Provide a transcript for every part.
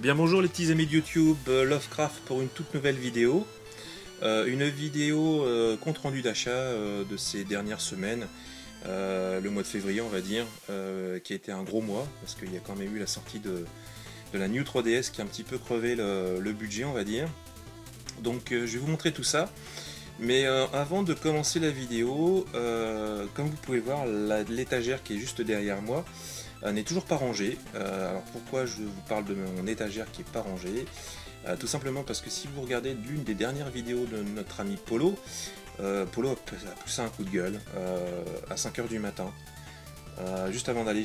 Bien bonjour les petits amis de YouTube, Lovecraft pour une toute nouvelle vidéo. Une vidéo compte rendu d'achat de ces dernières semaines, le mois de février on va dire, qui a été un gros mois, parce qu'il y a quand même eu la sortie de la New 3DS qui a un petit peu crevé le budget on va dire. Donc je vais vous montrer tout ça. Mais avant de commencer la vidéo, comme vous pouvez voir, l'étagère qui est juste derrière moi n'est toujours pas rangée. Alors pourquoi je vous parle de mon étagère qui n'est pas rangée? Tout simplement parce que si vous regardez l'une des dernières vidéos de notre ami Polo, Polo a poussé un coup de gueule à 5 h du matin. Juste avant d'aller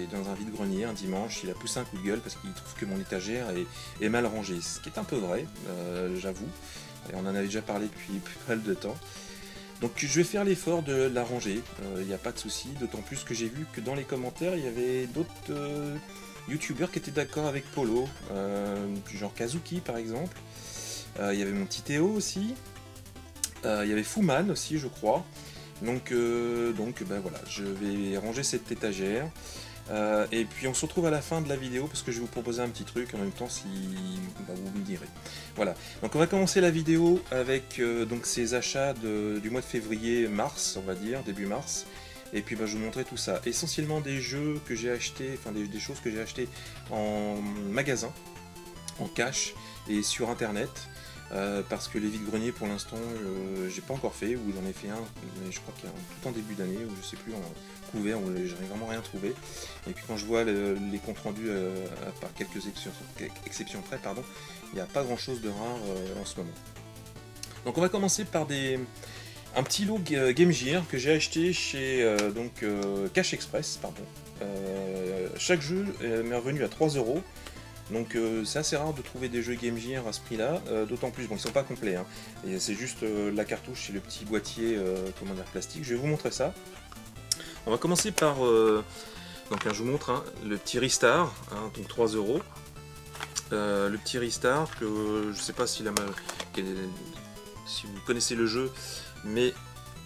dans un vide-grenier un dimanche, il a poussé un coup de gueule parce qu'il trouve que mon étagère est mal rangée. Ce qui est un peu vrai, j'avoue. Et on en avait déjà parlé depuis pas mal de temps. Donc je vais faire l'effort de la ranger, il n'y a pas de souci, d'autant plus que j'ai vu que dans les commentaires il y avait d'autres youtubeurs qui étaient d'accord avec Polo, genre Kazuki par exemple, il y avait mon petit Théo aussi, il y avait Fuman aussi je crois, donc ben voilà, je vais ranger cette étagère. Et puis on se retrouve à la fin de la vidéo parce que je vais vous proposer un petit truc en même temps si bah, vous me direz. Voilà, donc on va commencer la vidéo avec donc ces achats du mois de février-mars, on va dire, début mars. Et puis bah, je vous montrer tout ça. Essentiellement des jeux que j'ai achetés, enfin des choses que j'ai achetées en magasin, en cash et sur internet. Parce que les vides-greniers pour l'instant j'ai pas encore fait, ou j'en ai fait un mais je crois qu'il y a tout en début d'année, ou je sais plus, en couvert où j'ai vraiment rien trouvé. Et puis quand je vois les comptes rendus par quelques exceptions près, pardon, il n'y a pas grand chose de rare en ce moment. Donc on va commencer par un petit lot Game Gear que j'ai acheté chez Cash Express, pardon. Chaque jeu m'est revenu à 3 €. Donc c'est assez rare de trouver des jeux Game Gear à ce prix là, d'autant plus, bon ils sont pas complets, hein, et c'est juste la cartouche et le petit boîtier comment dire, plastique. Je vais vous montrer ça. On va commencer par, donc je vous montre le petit Ristar, donc 3 €. Le petit Ristar que je sais pas si vous connaissez le jeu, mais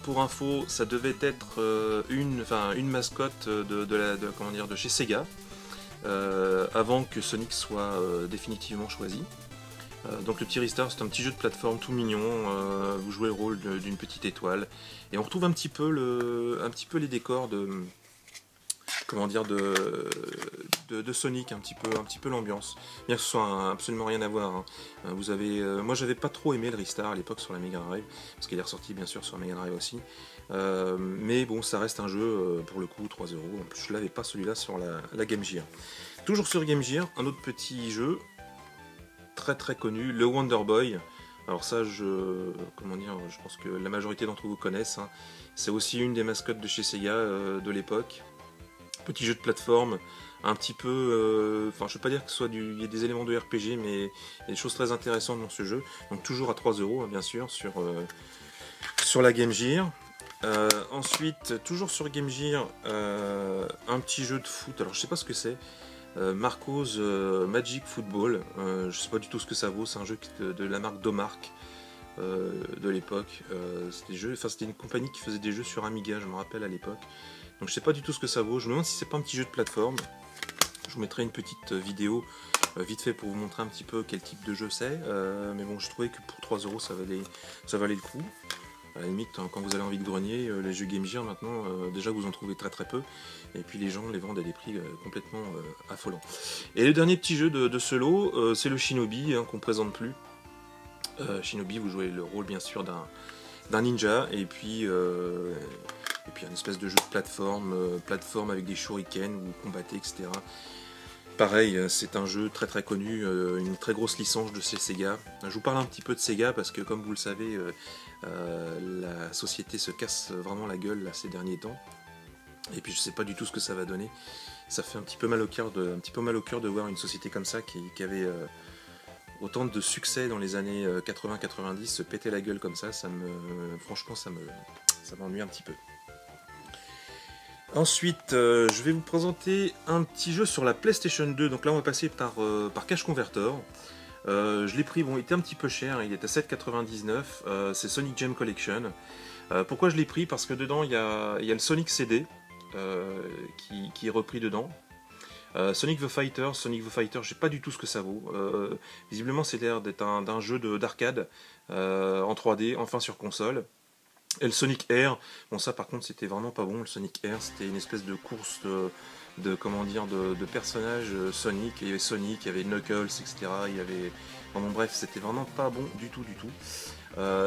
pour info ça devait être une mascotte de chez Sega. Avant que Sonic soit définitivement choisi. Donc le petit Ristar, c'est un petit jeu de plateforme tout mignon, vous jouez le rôle d'une petite étoile, et on retrouve un petit peu les décors de Sonic, un petit peu l'ambiance, bien que ce soit absolument rien à voir, hein. Moi j'avais pas trop aimé le Ristar à l'époque sur la Mega Drive, parce qu'il est ressorti bien sûr sur la Mega Drive aussi, mais bon ça reste un jeu pour le coup 3 €. En plus je l'avais pas celui-là sur la Game Gear. Toujours sur Game Gear, un autre petit jeu très très connu, le Wonder Boy. Alors ça je pense que la majorité d'entre vous connaissent, hein. C'est aussi une des mascottes de chez Sega de l'époque. Petit jeu de plateforme, un petit peu, je ne veux pas dire que il y a des éléments de RPG, mais il y a des choses très intéressantes dans ce jeu. Donc toujours à 3 €, hein, bien sûr, sur la Game Gear. Ensuite, toujours sur Game Gear, un petit jeu de foot. Alors je sais pas ce que c'est. Marco's Magic Football. Je sais pas du tout ce que ça vaut. C'est un jeu de la marque Domark de l'époque. C'était une compagnie qui faisait des jeux sur Amiga, je me rappelle à l'époque. Donc je sais pas du tout ce que ça vaut. Je me demande si c'est pas un petit jeu de plateforme. Je vous mettrai une petite vidéo vite fait pour vous montrer un petit peu quel type de jeu c'est. Mais bon, je trouvais que pour 3 € ça valait le coup. À la limite, quand vous allez en vide-grenier, les jeux Game Gear maintenant, déjà vous en trouvez très très peu. Et puis les gens les vendent à des prix complètement affolants. Et le dernier petit jeu de ce lot, c'est le Shinobi, qu'on ne présente plus. Shinobi, vous jouez le rôle bien sûr d'un ninja, et puis un espèce de jeu de plateforme avec des shurikens où vous combattez, etc. Pareil, c'est un jeu très très connu, une très grosse licence de chez Sega. Je vous parle un petit peu de Sega parce que comme vous le savez, la société se casse vraiment la gueule là, ces derniers temps. Et puis je sais pas du tout ce que ça va donner. Ça fait un petit peu mal au cœur de voir une société comme ça qui avait autant de succès dans les années 80-90 se péter la gueule comme ça. Franchement ça m'ennuie un petit peu. Ensuite, je vais vous présenter un petit jeu sur la PlayStation 2. Donc là, on va passer par Cash Converter. Je l'ai pris, bon, il était un petit peu cher, il est à 7,99. C'est Sonic Gem Collection. Pourquoi je l'ai pris? Parce que dedans, il y a le Sonic CD qui est repris dedans. Sonic the Fighter, je sais pas du tout ce que ça vaut. Visiblement, c'est l'air d'être d'un jeu d'arcade en 3D, enfin sur console. Et le Sonic Air, bon ça par contre c'était vraiment pas bon. Le Sonic Air, c'était une espèce de course comment dire, de personnages Sonic. Il y avait Sonic, il y avait Knuckles, etc. Il y avait, bon bref, c'était vraiment pas bon du tout du tout.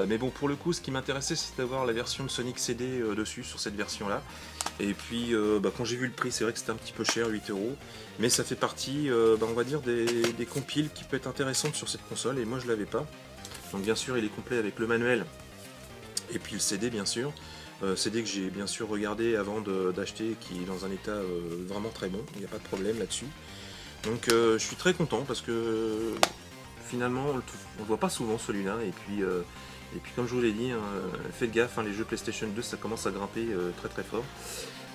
Mais bon, pour le coup, ce qui m'intéressait, c'était d'avoir la version de Sonic CD dessus, sur cette version-là. Et puis, quand j'ai vu le prix, c'est vrai que c'était un petit peu cher, 8 €. Mais ça fait partie, on va dire, des compiles qui peuvent être intéressantes sur cette console. Et moi, je l'avais pas. Donc, bien sûr, il est complet avec le manuel. Et puis le CD, bien sûr. CD que j'ai bien sûr regardé avant d'acheter, qui est dans un état vraiment très bon. Il n'y a pas de problème là-dessus. Donc, je suis très content parce que finalement, on le voit pas souvent celui-là. Et puis comme je vous l'ai dit, hein, faites gaffe, hein, les jeux PlayStation 2, ça commence à grimper très très fort.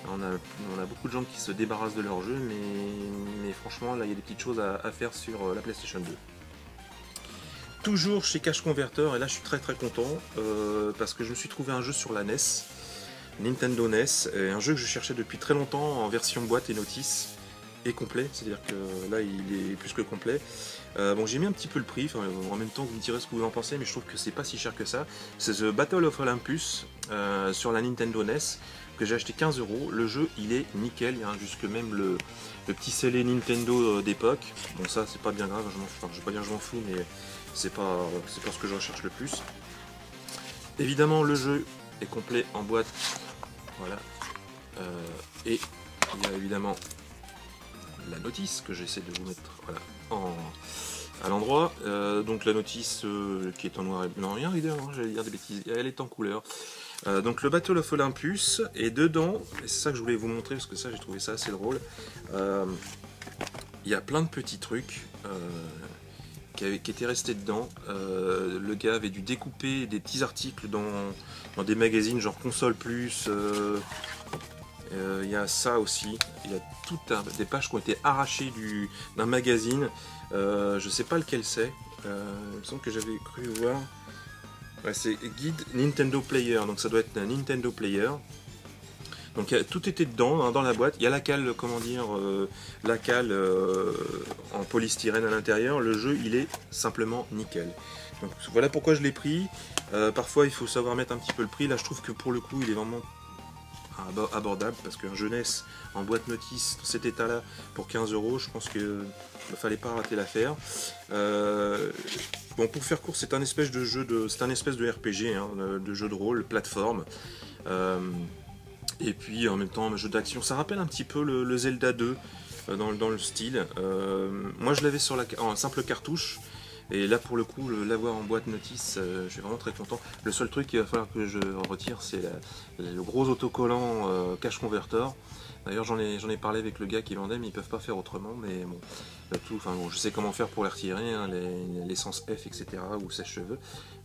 On a beaucoup de gens qui se débarrassent de leurs jeux, mais franchement, là, il y a des petites choses à faire sur la PlayStation 2. Toujours chez Cash Converter, et là, je suis très très content parce que je me suis trouvé un jeu sur la NES, Nintendo NES, et un jeu que je cherchais depuis très longtemps en version boîte et notice. Et complet, c'est-à-dire que là il est plus que complet. Bon, j'ai mis un petit peu le prix, en même temps vous me direz ce que vous en pensez, mais je trouve que c'est pas si cher que ça. C'est The Battle of Olympus sur la Nintendo NES que j'ai acheté 15 €. Le jeu il est nickel, il y a jusque même le petit scellé Nintendo d'époque. Bon, ça c'est pas bien grave, je vais pas dire que je m'en fous, mais c'est pas ce que je recherche le plus. Évidemment, le jeu est complet en boîte, voilà. Et il y a évidemment la notice que j'essaie de vous mettre, voilà, à l'endroit. Donc la notice qui est en noir et blanc, rien évidemment, j'allais dire des bêtises, elle est en couleur. Donc le Battle of Olympus, et dedans, et c'est ça que je voulais vous montrer parce que ça j'ai trouvé ça assez drôle, il y a plein de petits trucs qui étaient restés dedans. Le gars avait dû découper des petits articles dans des magazines genre Console Plus. Il y a ça aussi, il y a toutes des pages qui ont été arrachées d'un magazine, je sais pas lequel c'est, il me semble que j'avais cru voir, ouais, c'est Guide Nintendo Player, donc ça doit être un Nintendo Player. Donc tout était dedans, hein, dans la boîte, il y a la cale, comment dire, la cale en polystyrène à l'intérieur, le jeu il est simplement nickel. Donc voilà pourquoi je l'ai pris. Parfois il faut savoir mettre un petit peu le prix, là je trouve que pour le coup il est vraiment abordable, parce qu'un jeunesse en boîte notice dans cet état là pour 15 €, je pense qu'il ne fallait pas rater l'affaire. Bon, pour faire court, c'est un espèce de jeu c'est un espèce de RPG, hein, de jeu de rôle plateforme, et puis en même temps un jeu d'action. Ça rappelle un petit peu le Zelda 2 dans le style. Moi je l'avais en simple cartouche. Et là pour le coup, l'avoir en boîte notice, je suis vraiment très content. Le seul truc qu'il va falloir que je retire, c'est le gros autocollant Cash Converter. D'ailleurs j'en ai parlé avec le gars qui vendait, mais ils peuvent pas faire autrement. Mais bon, bon, je sais comment faire pour les retirer, hein, l'essence F, etc. ou sèche-cheveux.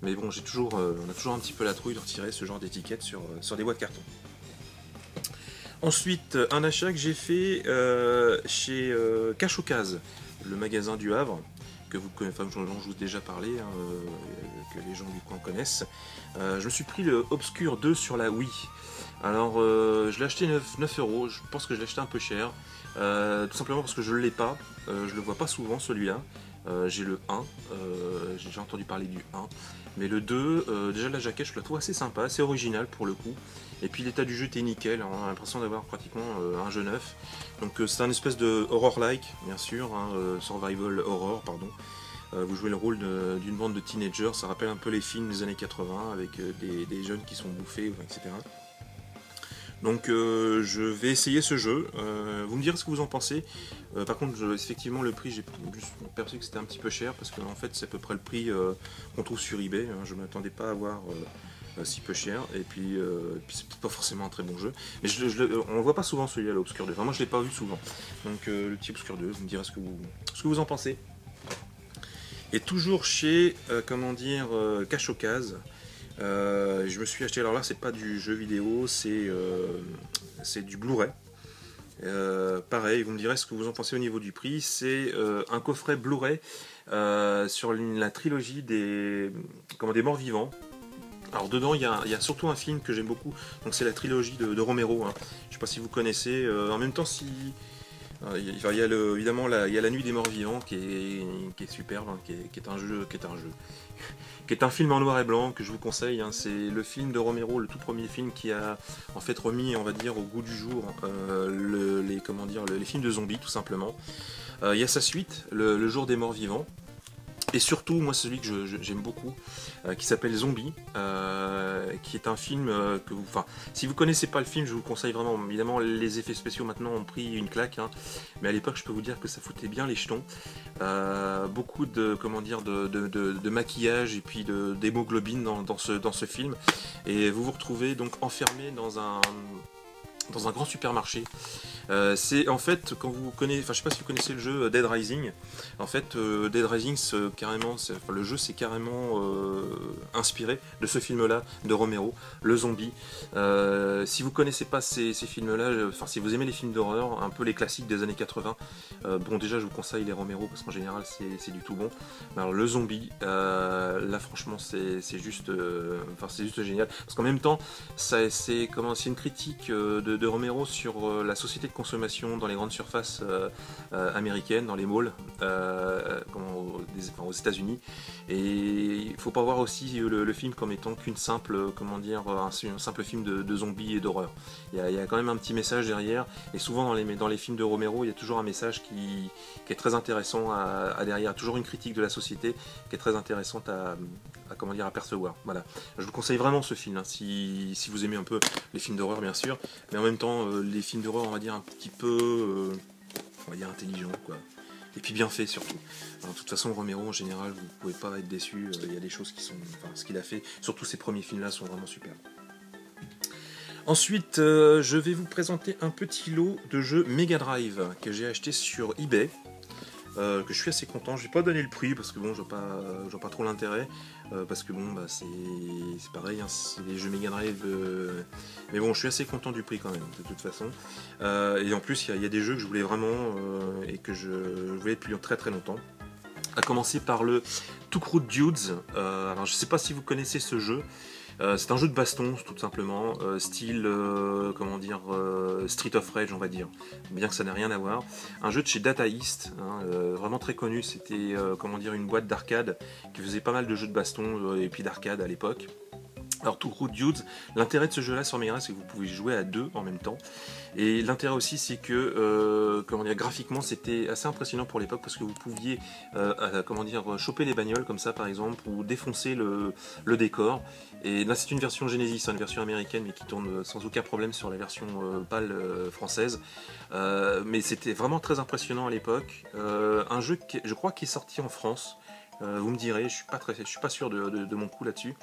Mais bon, on a toujours un petit peu la trouille de retirer ce genre d'étiquette sur des boîtes carton. Ensuite, un achat que j'ai fait chez Cash Occasion, le magasin du Havre, que vous connaissez, enfin, j'en ai déjà parlé, hein, que les gens du coin connaissent. Je me suis pris le Obscure 2 sur la Wii. Alors, je l'ai acheté 9 €, je pense que je l'ai acheté un peu cher, tout simplement parce que je ne l'ai pas, je le vois pas souvent celui-là. J'ai le 1, j'ai déjà entendu parler du 1, mais le 2, déjà la jaquette je la trouve assez sympa, assez originale pour le coup, et puis l'état du jeu était nickel, on a l'impression d'avoir pratiquement un jeu neuf. Donc c'est un espèce de horror-like, bien sûr, hein, survival horror, pardon. Vous jouez le rôle d'une bande de teenagers, ça rappelle un peu les films des années 80 avec des jeunes qui sont bouffés, etc. Donc je vais essayer ce jeu, vous me direz ce que vous en pensez. Par contre, effectivement le prix, j'ai juste perçu que c'était un petit peu cher, parce qu'en fait c'est à peu près le prix qu'on trouve sur eBay, hein. Je ne m'attendais pas à avoir si peu cher, et puis c'est peut-être pas forcément un très bon jeu. Mais on ne voit pas souvent celui-là, l'Obscure 2, enfin moi je ne l'ai pas vu souvent. Donc le petit Obscure 2, vous me direz ce que vous en pensez. Et toujours chez, comment dire, Cash Occasion, je me suis acheté, alors là c'est pas du jeu vidéo, c'est du Blu-ray. Pareil, vous me direz ce que vous en pensez au niveau du prix. C'est un coffret Blu-ray sur la trilogie des Morts Vivants. Alors dedans il y a surtout un film que j'aime beaucoup, donc c'est la trilogie de Romero, hein. Je sais pas si vous connaissez, en même temps si Évidemment, il y a La Nuit des Morts Vivants qui est superbe, hein, qui est un jeu, qui est un film en noir et blanc que je vous conseille. Hein. C'est le film de Romero, le tout premier film qui a en fait remis, on va dire, au goût du jour les films de zombies, tout simplement. Il y a sa suite, le Jour des Morts Vivants. Et surtout, moi, celui que j'aime beaucoup, qui s'appelle Zombie, qui est un film si vous connaissez pas le film, je vous le conseille vraiment. Évidemment, les effets spéciaux maintenant ont pris une claque, hein, mais à l'époque, je peux vous dire que ça foutait bien les jetons. Beaucoup de maquillage et puis d'hémoglobine dans ce film, et vous vous retrouvez donc enfermé dans un grand supermarché. C'est en fait, quand vous connaissez, je sais pas si vous connaissez le jeu Dead Rising. En fait, Dead Rising, le jeu s'est carrément inspiré de ce film-là de Romero, le zombie. Si vous connaissez pas ces films-là, si vous aimez les films d'horreur, un peu les classiques des années 80, bon déjà je vous conseille les Romero parce qu'en général c'est du tout bon. Mais alors le zombie, là franchement c'est juste génial parce qu'en même temps c'est une critique de Romero sur la société de consommation dans les grandes surfaces américaines, dans les malls, aux États-Unis. Et il ne faut pas voir aussi le film comme étant qu'une simple, un simple film de zombies et d'horreur. Il y a quand même un petit message derrière. Et souvent dans les films de Romero, il y a toujours un message qui est très intéressant à derrière, toujours une critique de la société qui est très intéressante à percevoir. Voilà. Je vous conseille vraiment ce film, hein, si vous aimez un peu les films d'horreur bien sûr, mais en même temps les films d'horreur on va dire un petit peu intelligents quoi. Et puis bien fait surtout. Alors, de toute façon Romero en général vous pouvez pas être déçu, il y a des choses qui sont. Ce qu'il a fait, surtout ces premiers films là sont vraiment super. Ensuite je vais vous présenter un petit lot de jeux Mega Drive que j'ai acheté sur eBay. Que je suis assez content. Je vais pas donner le prix parce que bon, je vois pas trop l'intérêt parce que bon, c'est pareil, hein, c'est des jeux Mega Drive, mais bon, je suis assez content du prix quand même de toute façon. Et en plus, il y a des jeux que je voulais vraiment et que je voulais depuis très très longtemps. À commencer par le Two Crooked Dudes. Alors, je sais pas si vous connaissez ce jeu. C'est un jeu de baston tout simplement, style Street of Rage on va dire, bien que ça n'ait rien à voir. Un jeu de chez Data East, hein, vraiment très connu, c'était une boîte d'arcade qui faisait pas mal de jeux de baston et puis d'arcade à l'époque. Alors Two Crooked Dudes, l'intérêt de ce jeu-là sur Mega Drive, c'est que vous pouvez jouer à deux en même temps. Et l'intérêt aussi, c'est que graphiquement, c'était assez impressionnant pour l'époque parce que vous pouviez choper les bagnoles comme ça par exemple ou défoncer le décor. Et là, c'est une version Genesis, une version américaine, mais qui tourne sans aucun problème sur la version PAL française. Mais c'était vraiment très impressionnant à l'époque. Un jeu je crois qui est sorti en France. Vous me direz, je suis pas sûr de mon coup là-dessus.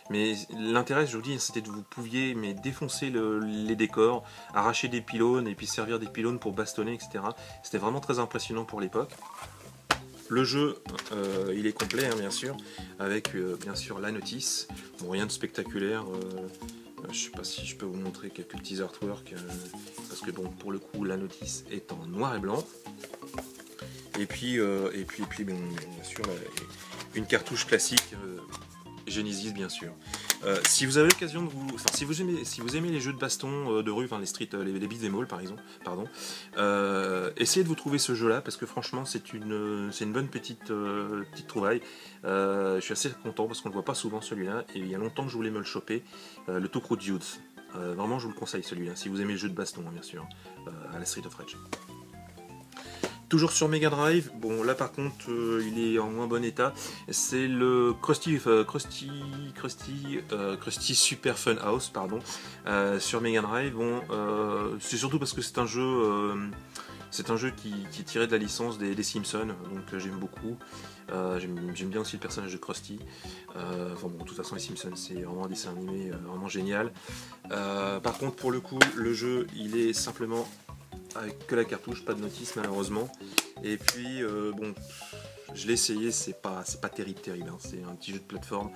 Mais l'intérêt, je vous dis, c'était que vous pouviez défoncer les décors, arracher des pylônes et puis servir des pylônes pour bastonner, etc. C'était vraiment très impressionnant pour l'époque. Le jeu, il est complet, hein, bien sûr, avec bien sûr la notice. Bon, rien de spectaculaire. Je sais pas si je peux vous montrer quelques petits artworks, parce que bon, pour le coup, la notice est en noir et blanc. Et puis bien sûr, une cartouche classique. Genesis bien sûr. Si vous avez l'occasion de si vous aimez les jeux de baston de rue, les beat'em all par exemple, essayez de vous trouver ce jeu-là parce que franchement c'est une bonne petite trouvaille. Je suis assez content parce qu'on le voit pas souvent celui-là et il y a longtemps que je voulais me le choper. Le Two Crooked Dudes. Vraiment je vous le conseille celui-là si vous aimez les jeux de baston hein, bien sûr, à la Street of Rage. Toujours sur Mega Drive, bon là par contre il est en moins bon état, c'est le Krusty Super Fun House sur Mega Drive. Bon, c'est surtout parce que c'est un jeu qui est tiré de la licence des Simpsons, donc j'aime beaucoup. J'aime bien aussi le personnage de Krusty. De toute façon les Simpsons c'est vraiment un dessin animé vraiment génial. Par contre pour le coup le jeu il est simplement avec que la cartouche, pas de notice malheureusement. Et puis je l'ai essayé, c'est pas terrible hein. C'est un petit jeu de plateforme,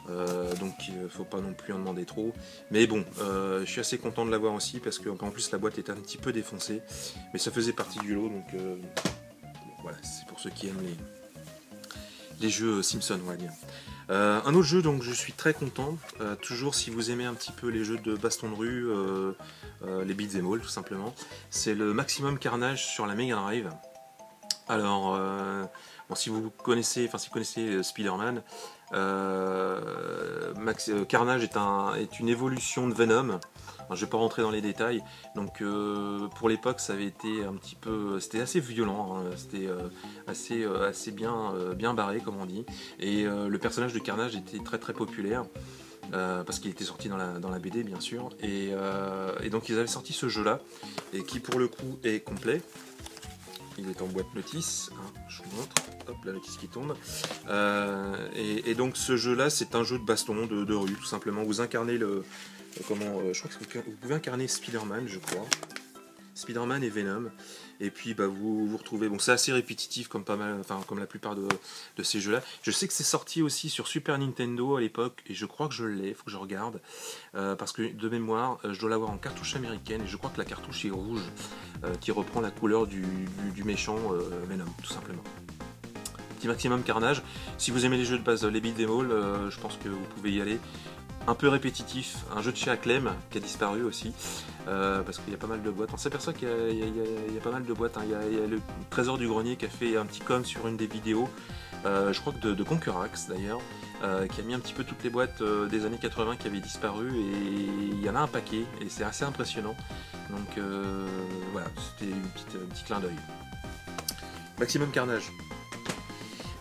donc faut pas non plus en demander trop. Mais bon, je suis assez content de l'avoir aussi parce qu'en plus la boîte est un petit peu défoncée, mais ça faisait partie du lot, donc voilà, c'est pour ceux qui aiment les jeux Simpson on va dire. Un autre jeu donc je suis très content, toujours si vous aimez un petit peu les jeux de baston de rue, les beat'em all tout simplement, c'est le Maximum Carnage sur la Mega Drive. Alors, bon, si vous connaissez, enfin si vous connaissez Spider-Man, Carnage est une évolution de Venom. Alors, je vais pas rentrer dans les détails. Donc, pour l'époque, ça avait été un petit peu, c'était assez violent, hein, c'était assez bien barré, comme on dit. Et le personnage de Carnage était très très populaire. Parce qu'il était sorti dans la BD bien sûr, et donc ils avaient sorti ce jeu là, et qui pour le coup est complet. Il est en boîte notice, hein, je vous montre, hop, la notice qui tombe. Et donc ce jeu-là, c'est un jeu de baston, de rue, tout simplement. Vous incarnez je crois que vous pouvez incarner Spider-Man, je crois. Spider-Man et Venom. Et puis bah, vous retrouvez, bon c'est assez répétitif comme pas mal, enfin comme la plupart de ces jeux-là. Je sais que c'est sorti aussi sur Super Nintendo à l'époque, et je crois que je l'ai, faut que je regarde, parce que de mémoire, je dois l'avoir en cartouche américaine, et je crois que la cartouche est rouge, qui reprend la couleur du méchant Venom, tout simplement. Petit Maximum Carnage. Si vous aimez les jeux de base, les beat'em all, je pense que vous pouvez y aller. Un peu répétitif, un jeu de chez Acclaim qui a disparu aussi, parce qu'il y a pas mal de boîtes. On s'aperçoit qu'il y a pas mal de boîtes, hein. Il y a le Trésor du Grenier qui a fait un petit com sur une des vidéos, je crois que de Concurax d'ailleurs, qui a mis un petit peu toutes les boîtes des années 80 qui avaient disparu, et il y en a un paquet, et c'est assez impressionnant. Donc voilà, c'était un petit clin d'œil. Maximum Carnage.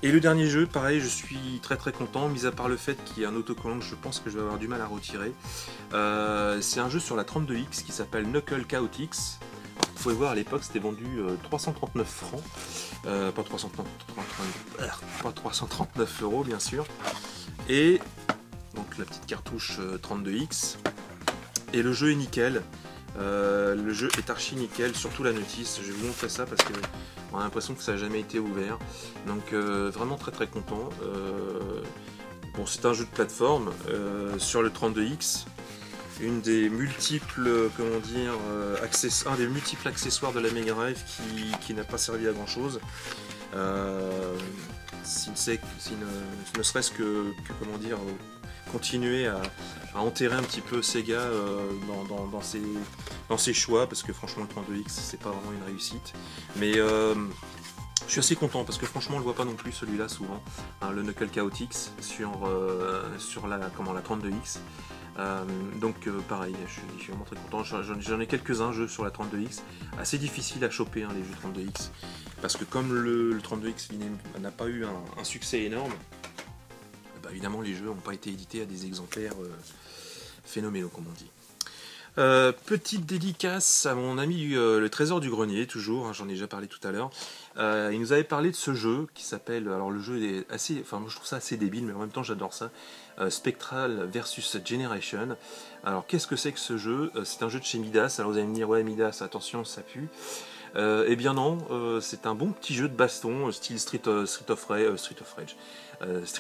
Et le dernier jeu, pareil, je suis très très content, mis à part le fait qu'il y a un autocollant que je pense que je vais avoir du mal à retirer. C'est un jeu sur la 32X qui s'appelle Knuckle Chaotix. Vous pouvez voir, à l'époque c'était vendu 339 francs, pas 339 euros bien sûr. Et donc la petite cartouche 32X. Et le jeu est nickel. Le jeu est archi nickel, surtout la notice. Je vais vous montrer ça parce que on a l'impression que ça n'a jamais été ouvert. Donc vraiment très très content. Bon, c'est un jeu de plateforme sur le 32X. Une des multiples, comment dire, un des multiples accessoires de la Mega Drive qui n'a pas servi à grand chose. Ne serait-ce que comment dire, continuer à enterrer un petit peu Sega dans ses choix, parce que franchement le 32X c'est pas vraiment une réussite, mais je suis assez content parce que franchement on le voit pas non plus celui-là souvent, hein, le Knuckle Chaotix sur la 32X. Donc pareil, je suis vraiment très content. J'en ai quelques-uns jeux sur la 32X, assez difficile à choper, hein, les jeux 32X, parce que comme le 32X n'a pas eu un succès énorme, bah, évidemment les jeux n'ont pas été édités à des exemplaires phénoménaux, comme on dit. Petite dédicace à mon ami le Trésor du Grenier, toujours, hein, j'en ai déjà parlé tout à l'heure. Il nous avait parlé de ce jeu qui s'appelle, alors le jeu est assez, enfin moi je trouve ça assez débile, mais en même temps j'adore ça, Spectral versus Generation. Alors qu'est-ce que c'est que ce jeu? C'est un jeu de chez Midas. Alors vous allez me dire, ouais Midas, attention ça pue. Eh bien non, c'est un bon petit jeu de baston, style Street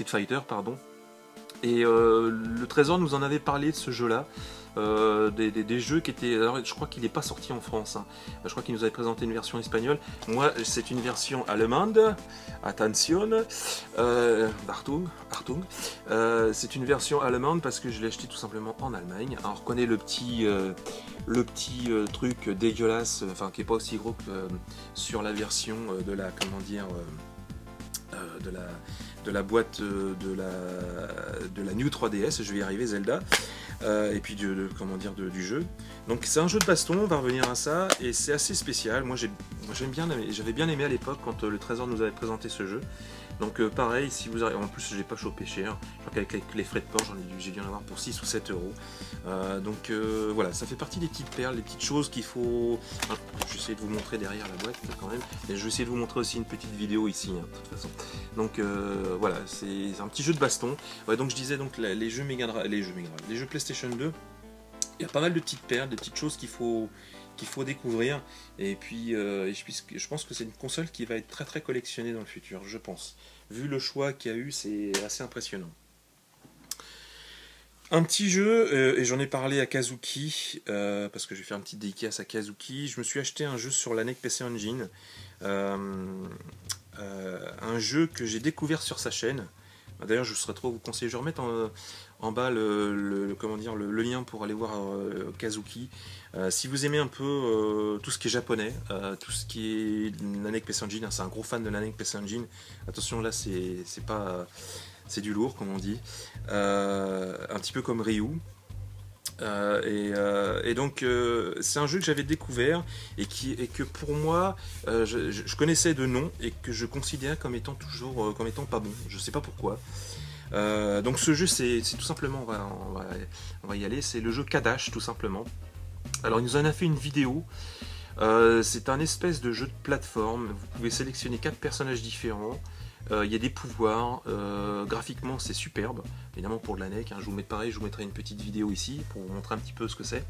Fighter, pardon. Et le Trésor nous en avait parlé de ce jeu-là, des jeux qui étaient... Alors, je crois qu'il n'est pas sorti en France, hein. Je crois qu'il nous avait présenté une version espagnole. Moi, c'est une version allemande. Attention, Achtung. C'est une version allemande parce que je l'ai acheté tout simplement en Allemagne. Alors, on reconnaît le petit truc dégueulasse, enfin qui n'est pas aussi gros que sur la version de la... comment dire... de la boîte de la New 3DS, je vais y arriver, Zelda, et puis comment dire, du jeu. Donc c'est un jeu de baston, on va revenir à ça, et c'est assez spécial. Moi j'avais bien aimé à l'époque quand le Trésor nous avait présenté ce jeu. Donc pareil, si vous arrivez, en plus je l'ai pas chopé cher, je crois qu'avec les frais de port j'ai dû en avoir pour 6 ou 7 euros. Donc voilà, ça fait partie des petites perles, des petites choses qu'il faut... Hein, je vais essayer de vous montrer derrière la boîte quand même, et je vais essayer de vous montrer aussi une petite vidéo ici, hein, de toute façon. Donc voilà, c'est un petit jeu de baston. Ouais, donc je disais, donc les jeux PlayStation 2, il y a pas mal de petites perles, de petites choses qu'il faut découvrir, et puis je pense que c'est une console qui va être très très collectionnée dans le futur, je pense. Vu le choix qu'il y a eu, c'est assez impressionnant. Un petit jeu, et j'en ai parlé à Kazuki, parce que je vais faire une petite dédicace à Kazuki. Je me suis acheté un jeu sur la NEC PC Engine, un jeu que j'ai découvert sur sa chaîne, D'ailleurs, je serais trop vous conseiller. Je vais remettre en bas comment dire, le lien pour aller voir Kazuki. Si vous aimez un peu tout ce qui est japonais, tout ce qui est Nanek PC Engine, hein, c'est un gros fan de Nanek PC Engine. Attention, là, c'est pas, c'est du lourd, comme on dit. Un petit peu comme Ryu. Et donc c'est un jeu que j'avais découvert et que pour moi je connaissais de nom et que je considérais comme étant toujours comme étant pas bon. Je sais pas pourquoi. Donc ce jeu c'est tout simplement on va y aller. C'est le jeu Kadash tout simplement. Alors il nous en a fait une vidéo. C'est un espèce de jeu de plateforme. Vous pouvez sélectionner 4 personnages différents. Il y a des pouvoirs, graphiquement c'est superbe, évidemment pour de la NEC, hein, je vous mettrai une petite vidéo ici pour vous montrer un petit peu ce que c'est.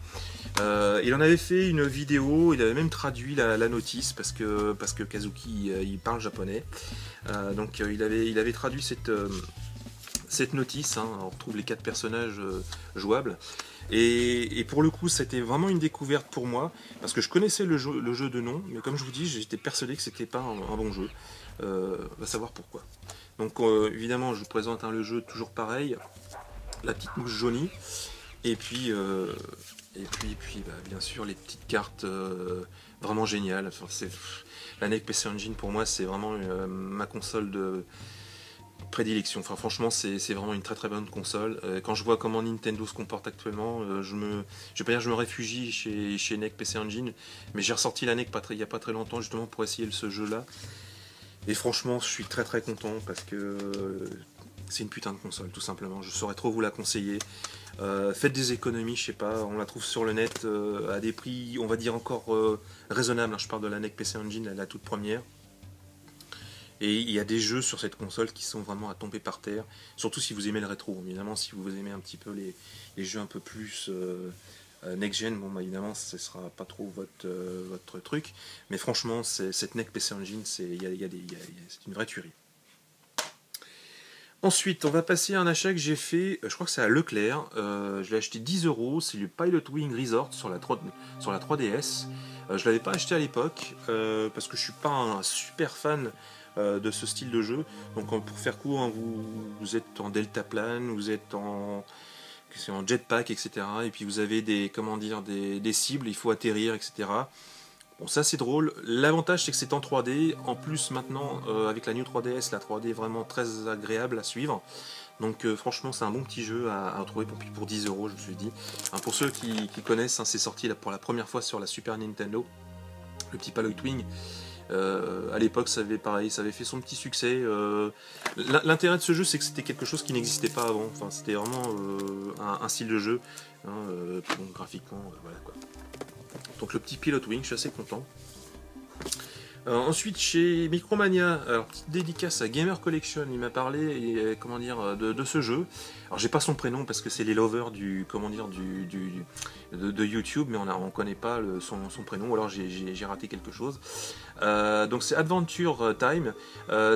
Il en avait fait une vidéo, il avait même traduit la notice parce que Kazuki il parle japonais, donc il avait traduit cette notice, hein, on retrouve les 4 personnages jouables. Et pour le coup, c'était vraiment une découverte pour moi, parce que je connaissais le jeu de nom, mais comme je vous dis, j'étais persuadé que c'était pas un bon jeu. Va savoir pourquoi. Donc évidemment, je vous présente le jeu toujours pareil, la petite mouche jaunie, et puis bien sûr les petites cartes vraiment géniales. Enfin, la NEC PC Engine pour moi, c'est vraiment ma console de prédilection. Enfin, franchement, c'est vraiment une très très bonne console. Quand je vois comment Nintendo se comporte actuellement, je vais pas dire que je me réfugie chez NEC PC Engine, mais j'ai ressorti la NEC il n'y a pas très longtemps justement pour essayer ce jeu-là. Et franchement, je suis très très content parce que c'est une putain de console, tout simplement. Je saurais trop vous la conseiller. Faites des économies, je sais pas, on la trouve sur le net à des prix, on va dire encore raisonnables. Hein. Je parle de la NEC PC Engine, la toute première. Et il y a des jeux sur cette console qui sont vraiment à tomber par terre, surtout si vous aimez le rétro. Évidemment, si vous aimez un petit peu les jeux un peu plus next-gen, bon, bah, évidemment, ce ne sera pas trop votre truc. Mais franchement, cette NEC PC Engine, c'est une vraie tuerie. Ensuite, on va passer à un achat que j'ai fait, je crois que c'est à Leclerc. Je l'ai acheté 10 €, c'est le Pilot Wing Resort sur la 3DS. Je l'avais pas acheté à l'époque, parce que je suis pas un super fan de ce style de jeu. Donc pour faire court, hein, vous êtes en deltaplane, vous êtes en jetpack, etc. Et puis vous avez des cibles, il faut atterrir, etc. Bon, ça c'est drôle. L'avantage c'est que c'est en 3D. En plus maintenant avec la New 3DS, la 3D est vraiment très agréable à suivre. Donc franchement c'est un bon petit jeu à retrouver pour 10 €, je me suis dit. Hein, pour ceux qui connaissent, hein, c'est sorti pour la première fois sur la Super Nintendo, le petit Pilot Wing. À l'époque ça avait fait son petit succès. L'intérêt de ce jeu c'est que c'était quelque chose qui n'existait pas avant. Enfin, c'était vraiment un style de jeu, hein, donc, graphiquement voilà quoi. Donc le petit Pilot Wing, je suis assez content. Ensuite chez Micromania, alors petite dédicace à Gamer Collection, il m'a parlé de ce jeu. Alors j'ai pas son prénom parce que c'est les lovers de YouTube, mais on connaît pas son prénom, ou alors j'ai raté quelque chose. Donc c'est Adventure Time,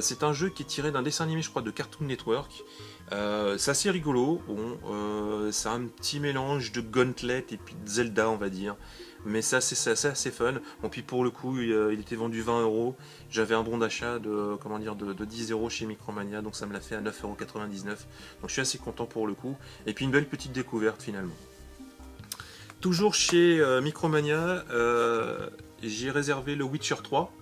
c'est un jeu qui est tiré d'un dessin animé je crois de Cartoon Network. C'est assez rigolo, bon, c'est un petit mélange de Gauntlet et puis de Zelda on va dire. Mais c'est assez fun. Bon, puis pour le coup, il était vendu 20 €. J'avais un bon d'achat de 10 € chez Micromania, donc ça me l'a fait à 9,99 €. Donc je suis assez content pour le coup. Et puis une belle petite découverte finalement. Toujours chez Micromania, j'ai réservé le Witcher 3.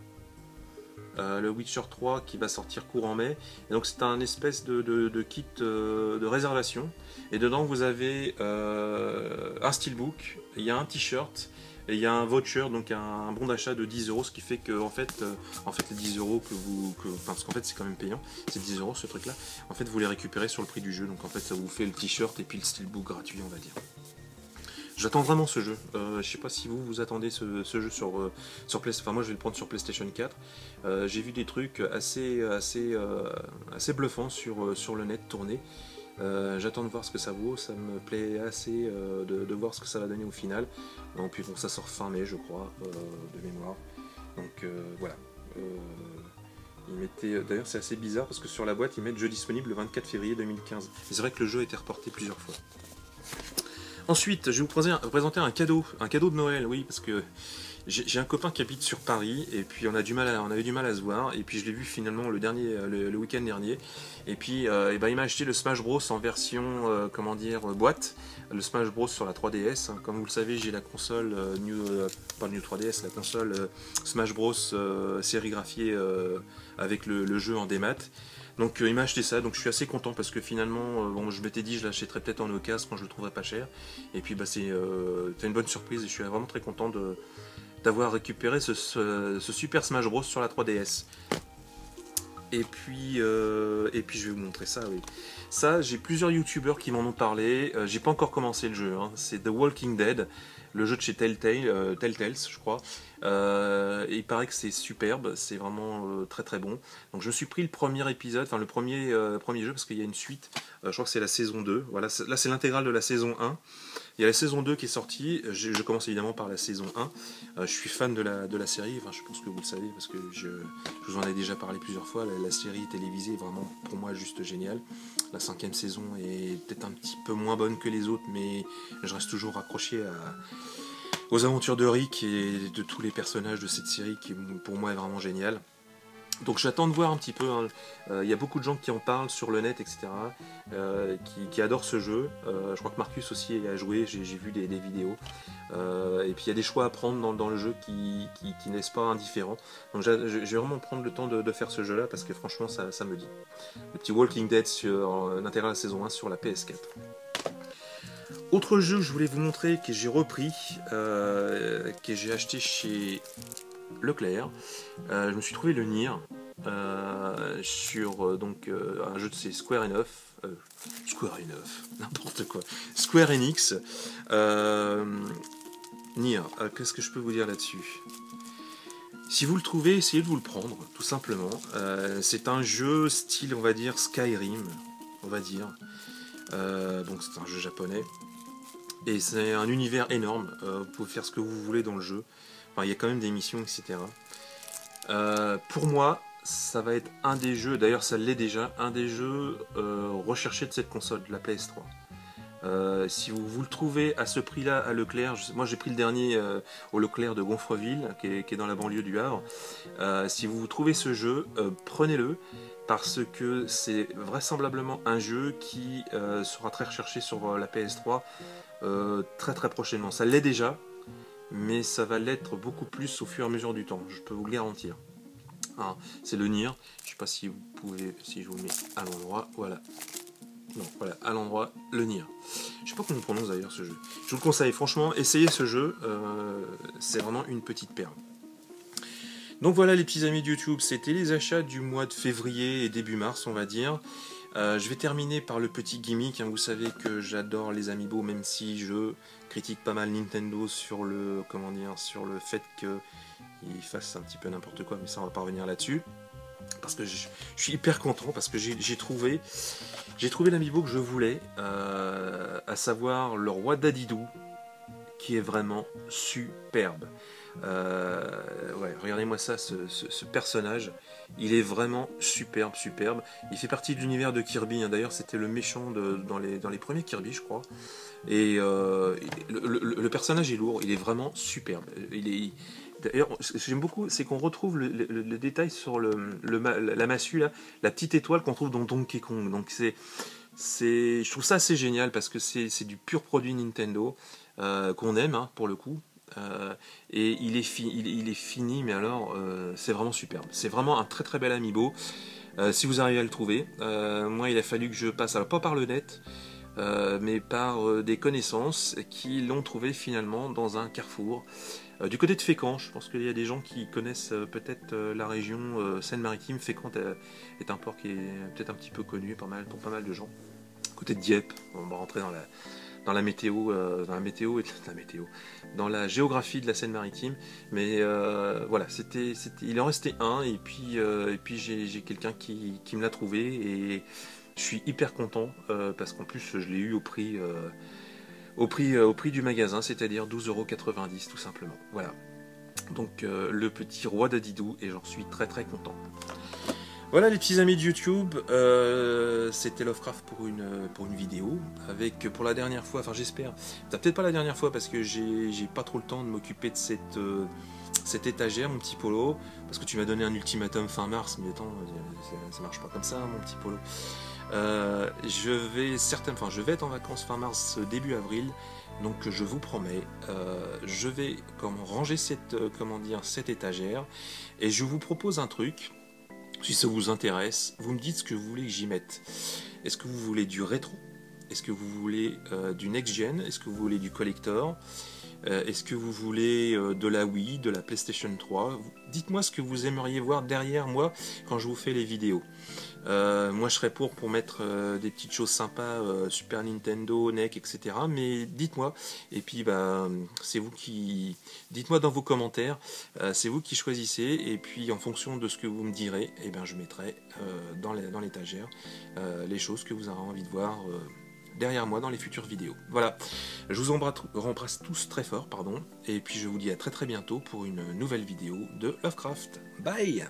Le Witcher 3 qui va sortir courant mai. Et donc c'est un espèce de kit de réservation. Et dedans vous avez un steelbook, il y a un t-shirt. Et il y a un voucher, donc un bon d'achat de 10 €, ce qui fait que en fait les 10 € parce qu'en fait c'est quand même payant, c'est 10 € ce truc là, en fait vous les récupérez sur le prix du jeu, donc en fait ça vous fait le t-shirt et puis le steelbook gratuit on va dire. J'attends vraiment ce jeu, je sais pas si vous attendez ce jeu sur PlayStation, enfin moi je vais le prendre sur PlayStation 4, j'ai vu des trucs assez bluffants sur le net tourner. J'attends de voir ce que ça vaut, ça me plaît assez de voir ce que ça va donner au final. Donc, puis bon, ça sort fin mai je crois, de mémoire. Donc voilà. D'ailleurs c'est assez bizarre parce que sur la boîte ils mettent jeu disponible le 24 février 2015. C'est vrai que le jeu a été reporté plusieurs fois. Ensuite je vais vous présenter un cadeau de Noël, oui, parce que J'ai un copain qui habite sur Paris et puis on avait du mal à se voir et puis je l'ai vu finalement le week-end dernier et puis et ben, il m'a acheté le Smash Bros en version comment dire boîte, le Smash Bros sur la 3DS. Comme vous le savez, j'ai la console pas le New 3DS, la console Smash Bros sérigraphiée avec le jeu en démat. Donc il m'a acheté ça, donc je suis assez content parce que finalement, bon, je m'étais dit je l'achèterais peut-être en occasion quand je le trouverais pas cher. Et puis bah, c'est une bonne surprise et je suis vraiment très content d'avoir récupéré ce Super Smash Bros sur la 3DS. Et puis je vais vous montrer ça, oui. Ça, j'ai plusieurs youtubeurs qui m'en ont parlé. J'ai pas encore commencé le jeu, hein. C'est The Walking Dead, le jeu de chez Telltale, je crois. Et il paraît que c'est superbe, c'est vraiment très très bon. Donc je me suis pris le premier épisode, enfin le premier jeu, parce qu'il y a une suite. Je crois que c'est la saison 2. Voilà, là c'est l'intégrale de la saison 1. Il y a la saison 2 qui est sortie, je commence évidemment par la saison 1. Je suis fan de la série, enfin, je pense que vous le savez parce que je vous en ai déjà parlé plusieurs fois. La série télévisée est vraiment pour moi juste géniale. La 5e saison est peut-être un petit peu moins bonne que les autres, mais je reste toujours accroché aux aventures de Rick et de tous les personnages de cette série qui pour moi est vraiment géniale. Donc j'attends de voir un petit peu, hein. Y a beaucoup de gens qui en parlent sur le net, etc., qui adorent ce jeu. Je crois que Marcus aussi a joué, j'ai vu des vidéos. Et puis il y a des choix à prendre dans le jeu qui n'est pas indifférents. Donc je vais vraiment prendre le temps de faire ce jeu-là parce que franchement ça me dit. Le petit Walking Dead sur l'intégrale saison 1 sur la PS4. Autre jeu que je voulais vous montrer, que j'ai repris, que j'ai acheté chez Leclerc. Je me suis trouvé le Nier sur un jeu de ces Square Enix. Nier, qu'est-ce que je peux vous dire là-dessus? Si vous le trouvez, essayez de vous le prendre, tout simplement. C'est un jeu style, on va dire, Skyrim, on va dire. Donc c'est un jeu japonais. Et c'est un univers énorme. Vous pouvez faire ce que vous voulez dans le jeu. Enfin, il y a quand même des missions, etc. Pour moi, ça va être un des jeux, d'ailleurs ça l'est déjà, un des jeux recherchés de cette console, de la PS3. Si vous le trouvez à ce prix-là à Leclerc, moi j'ai pris le dernier au Leclerc de Gonfreville, qui est dans la banlieue du Havre. Si vous trouvez ce jeu, prenez-le, parce que c'est vraisemblablement un jeu qui sera très recherché sur la PS3 très très prochainement. Ça l'est déjà, mais ça va l'être beaucoup plus au fur et à mesure du temps, je peux vous le garantir. Hein, c'est le Nier, je sais pas si vous pouvez, si je vous le mets à l'endroit, voilà. Non, voilà, à l'endroit, le Nier. Je sais pas comment on prononce d'ailleurs ce jeu. Je vous le conseille, franchement, essayez ce jeu, c'est vraiment une petite perle. Donc voilà les petits amis de YouTube, c'était les achats du mois de février et début mars, on va dire. Je vais terminer par le petit gimmick, hein. Vous savez que j'adore les amiibo, même si je critique pas mal Nintendo sur le fait qu'ils fassent un petit peu n'importe quoi, mais ça on va pas revenir là-dessus. Parce que je suis hyper content, parce que j'ai trouvé l'amiibo que je voulais, à savoir le roi Dadidou, qui est vraiment superbe. Ouais, regardez-moi ça, ce personnage, il est vraiment superbe. Il fait partie de l'univers de Kirby, hein. D'ailleurs c'était le méchant dans les premiers Kirby, je crois. Et le personnage est lourd, il est vraiment superbe. D'ailleurs, ce que j'aime beaucoup, c'est qu'on retrouve le détail sur la massue, là, la petite étoile qu'on trouve dans Donkey Kong. Donc je trouve ça assez génial parce que c'est du pur produit Nintendo qu'on aime, hein, pour le coup. Et il est fini, mais alors c'est vraiment superbe. C'est vraiment un très très bel amiibo. Si vous arrivez à le trouver, moi il a fallu que je passe, alors pas par le net, mais par des connaissances qui l'ont trouvé finalement dans un carrefour du côté de Fécamp. Je pense qu'il y a des gens qui connaissent peut-être la région Seine-Maritime. Fécamp est un port qui est peut-être un petit peu connu pour pas mal de gens. Côté de Dieppe, on va rentrer dans la météo, dans la géographie de la Seine-Maritime. Mais voilà, il en restait un, et puis j'ai quelqu'un qui me l'a trouvé, et je suis hyper content parce qu'en plus je l'ai eu au prix du magasin, c'est-à-dire 12,90 € tout simplement. Voilà. Donc le petit roi Dadidou, et j'en suis très très content. Voilà les petits amis de YouTube, c'était Lovecraft pour une vidéo, avec pour la dernière fois, enfin j'espère, peut-être pas la dernière fois parce que j'ai pas trop le temps de m'occuper de cette étagère mon petit Polo, parce que tu m'as donné un ultimatum fin mars, mais attends, ça marche pas comme ça mon petit Polo. Je vais être en vacances fin mars, début avril, donc je vous promets, je vais ranger cette étagère, et je vous propose un truc. Si ça vous intéresse, vous me dites ce que vous voulez que j'y mette. Est-ce que vous voulez du rétro? Est-ce que vous voulez du next-gen? Est-ce que vous voulez du collector? Est-ce que vous voulez de la Wii, de la PlayStation 3? Dites-moi ce que vous aimeriez voir derrière moi quand je vous fais les vidéos. Moi je serais pour mettre des petites choses sympas, Super Nintendo, NEC, etc. Mais dites-moi, et puis bah c'est vous qui... Dites-moi dans vos commentaires, c'est vous qui choisissez, et puis en fonction de ce que vous me direz, et ben je mettrai dans l'étagère les choses que vous aurez envie de voir derrière moi dans les futures vidéos. Voilà, je vous embrasse tous très fort, pardon, et puis je vous dis à très bientôt pour une nouvelle vidéo de Lovecraft. Bye!